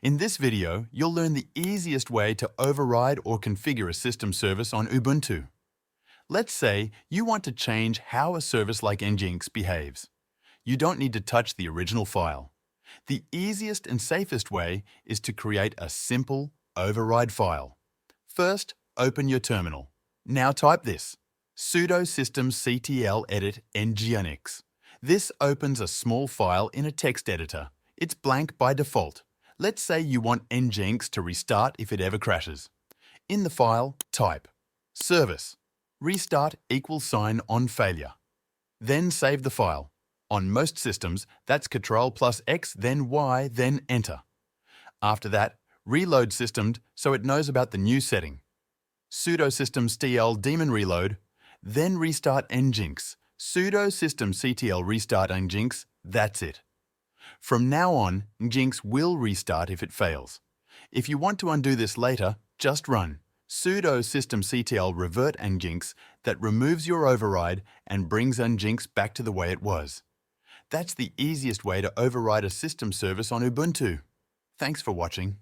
In this video, you'll learn the easiest way to override or configure a system service on Ubuntu. Let's say you want to change how a service like nginx behaves. You don't need to touch the original file. The easiest and safest way is to create a simple override file. First, open your terminal. Now type this: sudo systemctl edit nginx. This opens a small file in a text editor. It's blank by default. Let's say you want nginx to restart if it ever crashes. In the file, type service restart =, on failure. Then save the file. On most systems, that's Ctrl+X, then Y, then Enter. After that, reload system so it knows about the new setting. Sudo systemctl daemon reload, then restart nginx. Sudo systemctl restart nginx, that's it. From now on, nginx will restart if it fails. If you want to undo this later, just run sudo systemctl revert nginx that removes your override and brings nginx back to the way it was. That's the easiest way to override a system service on Ubuntu. Thanks for watching.